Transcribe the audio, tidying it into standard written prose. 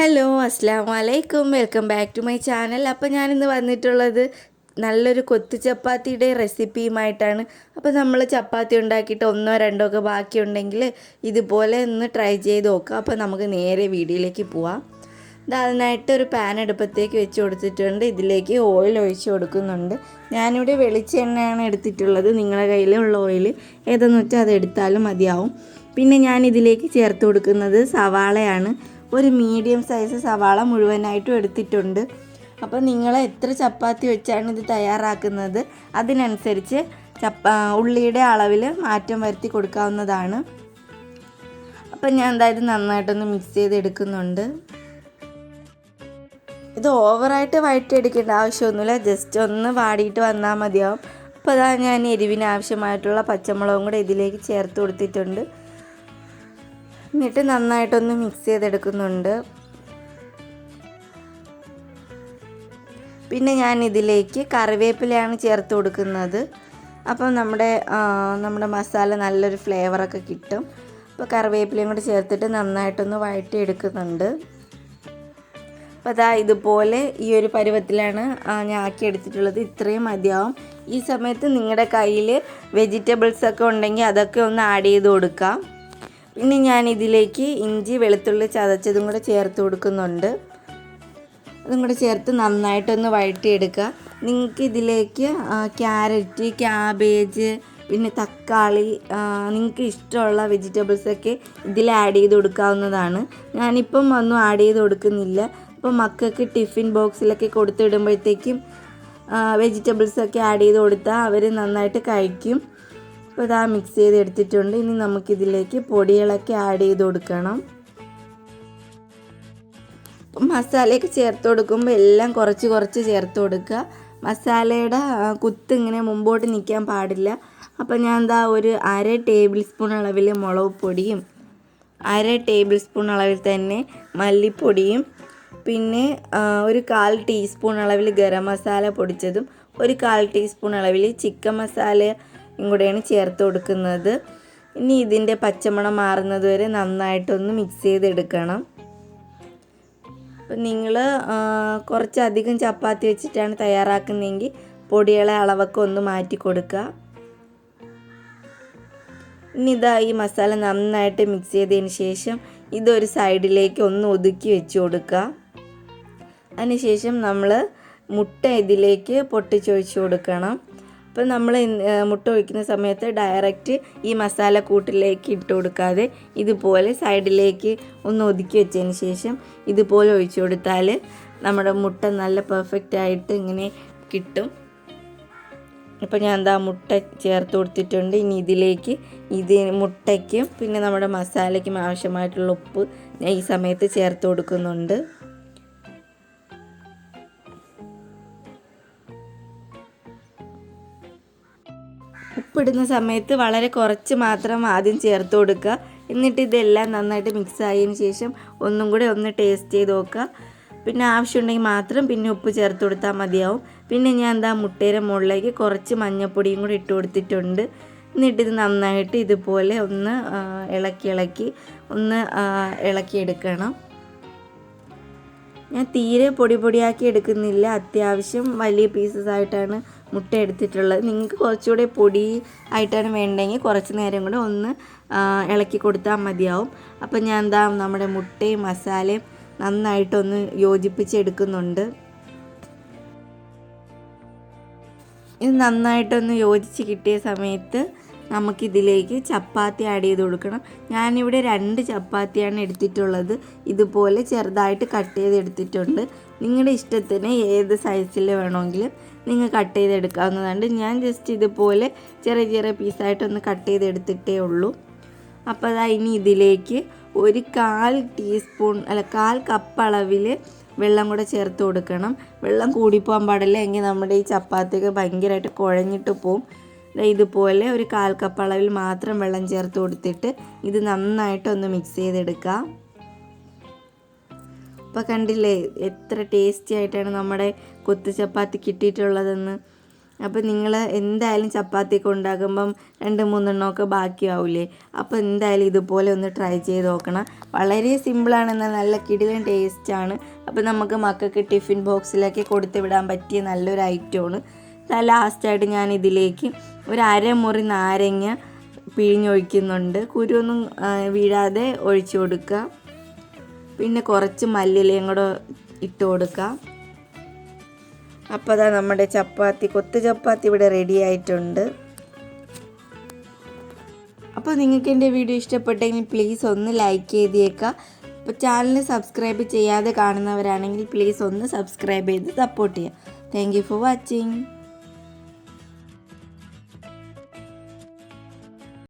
Hello അസ്സലാമു അലൈക്കും welcome back to my channel. അപ്പോൾ ഞാനിന്ന് വന്നിട്ടുള്ളത് നല്ലൊരു കൊത്തു ചപ്പാത്തിയുടെ റെസിപ്പിയുമായിട്ടാണ്. അപ്പോൾ നമ്മൾ ചപ്പാത്തി ഉണ്ടാക്കിയിട്ട് ഒന്നോ രണ്ടോ ഒക്കെ ബാക്കിയുണ്ടെങ്കിൽ ഇതുപോലെ ഒന്ന് ട്രൈ ചെയ്ത് നോക്കുക. അപ്പോൾ നമുക്ക് നേരെ വീഡിയോയിലേക്ക് പോവാം. അതിനായിട്ട് ഒരു പാൻ അടുപ്പത്തേക്ക് വെച്ച് കൊടുത്തിട്ടുണ്ട്. ഇതിലേക്ക് ഓയിൽ ഒഴിച്ച് കൊടുക്കുന്നുണ്ട്. ഞാനിവിടെ വെളിച്ചെണ്ണയാണ് എടുത്തിട്ടുള്ളത്. നിങ്ങളുടെ കയ്യിലുള്ള ഓയിൽ ഏതെന്ന് വെച്ചാൽ അത് എടുത്താലും മതിയാവും. പിന്നെ ഞാൻ ഇതിലേക്ക് ചേർത്ത് കൊടുക്കുന്നത് സവാളയാണ്. ഒരു മീഡിയം സൈസ് സവാള മുഴുവനായിട്ടും എടുത്തിട്ടുണ്ട്. അപ്പോൾ നിങ്ങൾ എത്ര ചപ്പാത്തി വെച്ചാണ് ഇത് തയ്യാറാക്കുന്നത് അതിനനുസരിച്ച് ഉള്ളിയുടെ അളവിൽ മാറ്റം വരുത്തി കൊടുക്കാവുന്നതാണ്. അപ്പം ഞാൻ എന്തായാലും നന്നായിട്ടൊന്ന് മിക്സ് ചെയ്തെടുക്കുന്നുണ്ട്. ഇത് ഓവറായിട്ട് വഴറ്റിയെടുക്കേണ്ട ആവശ്യമൊന്നുമില്ല, ജസ്റ്റ് ഒന്ന് വാടിയിട്ട് വന്നാൽ മതിയാവും. അപ്പോൾ അതാ ഞാൻ എരിവിന് ആവശ്യമായിട്ടുള്ള പച്ചമുളകും കൂടെ ഇതിലേക്ക് ചേർത്ത് കൊടുത്തിട്ടുണ്ട്. എന്നിട്ട് നന്നായിട്ടൊന്ന് മിക്സ് ചെയ്തെടുക്കുന്നുണ്ട്. പിന്നെ ഞാൻ ഇതിലേക്ക് കറിവേപ്പിലയാണ് ചേർത്ത് കൊടുക്കുന്നത്. അപ്പം നമ്മുടെ മസാല നല്ലൊരു ഫ്ലേവറൊക്കെ കിട്ടും. അപ്പോൾ കറിവേപ്പിലയും കൂടി ചേർത്തിട്ട് നന്നായിട്ടൊന്ന് വഴറ്റിയെടുക്കുന്നുണ്ട്. അപ്പോൾ അതാ ഇതുപോലെ ഈ ഒരു പരുവത്തിലാണ് ഞാൻ ആക്കിയെടുത്തിട്ടുള്ളത്. ഇത്രയും മതിയാവും. ഈ സമയത്ത് നിങ്ങളുടെ കയ്യിൽ വെജിറ്റബിൾസൊക്കെ ഉണ്ടെങ്കിൽ അതൊക്കെ ഒന്ന് ആഡ് ചെയ്ത് കൊടുക്കാം. പിന്നെ ഞാൻ ഇതിലേക്ക് ഇഞ്ചി വെളുത്തുള്ളി ചതച്ചതും കൂടെ ചേർത്ത് കൊടുക്കുന്നുണ്ട്. അതും കൂടെ ചേർത്ത് നന്നായിട്ടൊന്ന് വഴറ്റിയെടുക്കുക. നിങ്ങൾക്ക് ഇതിലേക്ക് ക്യാരറ്റ്, ക്യാബേജ്, പിന്നെ തക്കാളി, നിങ്ങൾക്ക് ഇഷ്ടമുള്ള വെജിറ്റബിൾസൊക്കെ ഇതിൽ ആഡ് ചെയ്ത് കൊടുക്കാവുന്നതാണ്. ഞാനിപ്പം ഒന്നും ആഡ് ചെയ്ത് കൊടുക്കുന്നില്ല. അപ്പോൾ മക്കൾക്ക് ടിഫിൻ ബോക്സിലൊക്കെ കൊടുത്തിടുമ്പോഴത്തേക്കും വെജിറ്റബിൾസൊക്കെ ആഡ് ചെയ്ത് കൊടുത്താൽ അവർ നന്നായിട്ട് കഴിക്കും. അപ്പോൾ ഇതാ മിക്സ് ചെയ്ത് എടുത്തിട്ടുണ്ട്. ഇനി നമുക്കിതിലേക്ക് പൊടികളൊക്കെ ആഡ് ചെയ്ത് കൊടുക്കണം. മസാലയൊക്കെ ചേർത്ത് കൊടുക്കുമ്പോൾ എല്ലാം കുറച്ച് കുറച്ച് ചേർത്ത് കൊടുക്കുക. മസാലയുടെ കുത്ത് ഇങ്ങനെ മുമ്പോട്ട് നിൽക്കാൻ പാടില്ല. അപ്പോൾ ഞാൻ എന്താ ഒരു 1/2 ടേബിൾ സ്പൂൺ അളവിൽ മുളക് പൊടിയും 1/2 ടേബിൾ സ്പൂൺ അളവിൽ തന്നെ മല്ലിപ്പൊടിയും പിന്നെ ഒരു 1/4 ടീസ്പൂൺ അളവിൽ ഗരം മസാല പൊടിച്ചതും 1/4 ടീസ്പൂൺ അളവിൽ ചിക്കൻ മസാല കൂടെയാണ് ചേർത്ത് കൊടുക്കുന്നത്. ഇനി ഇതിൻ്റെ പച്ചമണം മാറുന്നത് വരെ നന്നായിട്ടൊന്ന് മിക്സ് ചെയ്തെടുക്കണം. അപ്പം നിങ്ങൾ കുറച്ചധികം ചപ്പാത്തി വെച്ചിട്ടാണ് തയ്യാറാക്കുന്നതെങ്കിൽ പൊടികളെ അളവൊക്കെ ഒന്ന് മാറ്റി കൊടുക്കുക. ഇനി ഇതാ ഈ മസാല നന്നായിട്ട് മിക്സ് ചെയ്തതിന് ശേഷം ഇതൊരു സൈഡിലേക്ക് ഒന്ന് ഒതുക്കി വെച്ച് കൊടുക്കുക. അതിനുശേഷം നമ്മൾ മുട്ട ഇതിലേക്ക് പൊട്ടിച്ചൊഴിച്ച് കൊടുക്കണം. അപ്പോൾ നമ്മൾ മുട്ട ഒഴിക്കുന്ന സമയത്ത് ഡയറക്റ്റ് ഈ മസാല കൂട്ടിലേക്ക് ഇട്ട് കൊടുക്കാതെ ഇതുപോലെ സൈഡിലേക്ക് ഒന്ന് ഒതുക്കി വെച്ചതിന് ശേഷം ഇതുപോലെ ഒഴിച്ചു കൊടുത്താൽ നമ്മുടെ മുട്ട നല്ല പെർഫെക്റ്റ് ആയിട്ട് ഇങ്ങനെ കിട്ടും. അപ്പോൾ ഞാൻ എന്താ മുട്ട ചേർത്ത് കൊടുത്തിട്ടുണ്ട്. ഇനി ഇതിലേക്ക് മുട്ടയ്ക്കും പിന്നെ നമ്മുടെ മസാലയ്ക്കും ആവശ്യമായിട്ടുള്ള ഉപ്പ് ഞാൻ ഈ സമയത്ത് ചേർത്ത് കൊടുക്കുന്നുണ്ട്. ഉപ്പിടുന്ന സമയത്ത് വളരെ കുറച്ച് മാത്രം ആദ്യം ചേർത്ത് കൊടുക്കുക. എന്നിട്ട് ഇതെല്ലാം നന്നായിട്ട് മിക്സ് ആയതിന് ശേഷം ഒന്നും കൂടെ ഒന്ന് ടേസ്റ്റ് ചെയ്ത് നോക്കുക. പിന്നെ ആവശ്യമുണ്ടെങ്കിൽ മാത്രം പിന്നെ ഉപ്പ് ചേർത്ത് കൊടുത്താൽ മതിയാവും. പിന്നെ ഞാൻ മുട്ടയുടെ മുകളിലേക്ക് കുറച്ച് മഞ്ഞൾപ്പൊടിയും കൂടി ഇട്ട് കൊടുത്തിട്ടുണ്ട്. എന്നിട്ട് ഇത് നന്നായിട്ട് ഇതുപോലെ ഒന്ന് ഇളക്കിയെടുക്കണം. ഞാൻ തീരെ പൊടിയാക്കി എടുക്കുന്നില്ല. അത്യാവശ്യം വലിയ പീസസ് ആയിട്ടാണ് മുട്ട എടുത്തിട്ടുള്ളത്. നിങ്ങൾക്ക് കുറച്ചുകൂടെ പൊടി ആയിട്ടാണ് വേണ്ടെങ്കിൽ കുറച്ച് നേരം കൂടെ ഒന്ന് ഇളക്കി കൊടുത്താൽ മതിയാവും. അപ്പം ഞാൻ നമ്മുടെ മുട്ടയും മസാലയും നന്നായിട്ടൊന്ന് യോജിപ്പിച്ചെടുക്കുന്നുണ്ട്. ഇത് നന്നായിട്ടൊന്ന് യോജിച്ച് കിട്ടിയ സമയത്ത് നമുക്കിതിലേക്ക് ചപ്പാത്തി ആഡ് ചെയ്ത് കൊടുക്കണം. ഞാനിവിടെ 2 ചപ്പാത്തിയാണ് എടുത്തിട്ടുള്ളത്. ഇതുപോലെ ചെറുതായിട്ട് കട്ട് ചെയ്തെടുത്തിട്ടുണ്ട്. നിങ്ങളുടെ ഇഷ്ടത്തിന് ഏത് സൈസിൽ വേണമെങ്കിലും നിങ്ങൾ കട്ട് ചെയ്തെടുക്കാവുന്നതാണ്. ഞാൻ ജസ്റ്റ് ഇതുപോലെ ചെറിയ ചെറിയ പീസായിട്ടൊന്ന് കട്ട് ചെയ്തെടുത്തിട്ടേ ഉള്ളൂ. അപ്പോൾ അതാ ഇനി ഇതിലേക്ക് ഒരു 1/4 കപ്പ് അളവിൽ വെള്ളം കൂടെ ചേർത്ത് കൊടുക്കണം. വെള്ളം കൂടിപ്പോകാൻ പാടില്ല, എങ്കിൽ നമ്മുടെ ഈ ചപ്പാത്തിയൊക്കെ ഭയങ്കരമായിട്ട് കുഴഞ്ഞിട്ട് പോവും. ഇതുപോലെ ഒരു 1/4 കപ്പ് അളവിൽ മാത്രം വെള്ളം ചേർത്ത് കൊടുത്തിട്ട് ഇത് നന്നായിട്ടൊന്ന് മിക്സ് ചെയ്തെടുക്കാം. അപ്പോൾ കണ്ടില്ലേ എത്ര ടേസ്റ്റി ആയിട്ടാണ് നമ്മുടെ കൊത്തു ചപ്പാത്തി കിട്ടിയിട്ടുള്ളതെന്ന്. അപ്പോൾ നിങ്ങൾ എന്തായാലും ചപ്പാത്തിയൊക്കെ ഉണ്ടാക്കുമ്പം 2-3 എണ്ണമൊക്കെ ബാക്കിയാവില്ലേ. അപ്പോൾ എന്തായാലും ഇതുപോലെ ഒന്ന് ട്രൈ ചെയ്ത് നോക്കണം. വളരെ സിമ്പിളാണ്, എന്നാൽ നല്ല കിടിലൻ ടേസ്റ്റാണ്. അപ്പോൾ നമുക്ക് മക്കൾക്ക് ടിഫിൻ ബോക്സിലൊക്കെ കൊടുത്ത് വിടാൻ പറ്റിയ നല്ലൊരു ഐറ്റമാണ്. ലാസ്റ്റായിട്ട് ഞാൻ ഇതിലേക്ക് ഒരു അരമുറി നാരങ്ങ പിഴിഞ്ഞൊഴിക്കുന്നുണ്ട്. കുരുവൊന്നും വീഴാതെ ഒഴിച്ചു കൊടുക്കുക. പിന്നെ കുറച്ച് മല്ലിയിലയും കൂടെ ഇട്ട് കൊടുക്കുക. അപ്പോൾ അതാ നമ്മുടെ കൊത്തു ചപ്പാത്തി ഇവിടെ റെഡി ആയിട്ടുണ്ട്. അപ്പോൾ നിങ്ങൾക്ക് എൻ്റെ വീഡിയോ ഇഷ്ടപ്പെട്ടെങ്കിൽ പ്ലീസ് ഒന്ന് ലൈക്ക് ചെയ്തേക്കുക. അപ്പോൾ ചാനൽ സബ്സ്ക്രൈബ് ചെയ്യാതെ കാണുന്നവരാണെങ്കിൽ പ്ലീസ് ഒന്ന് സബ്സ്ക്രൈബ് ചെയ്ത് സപ്പോർട്ട് ചെയ്യുക. Thank you for watching.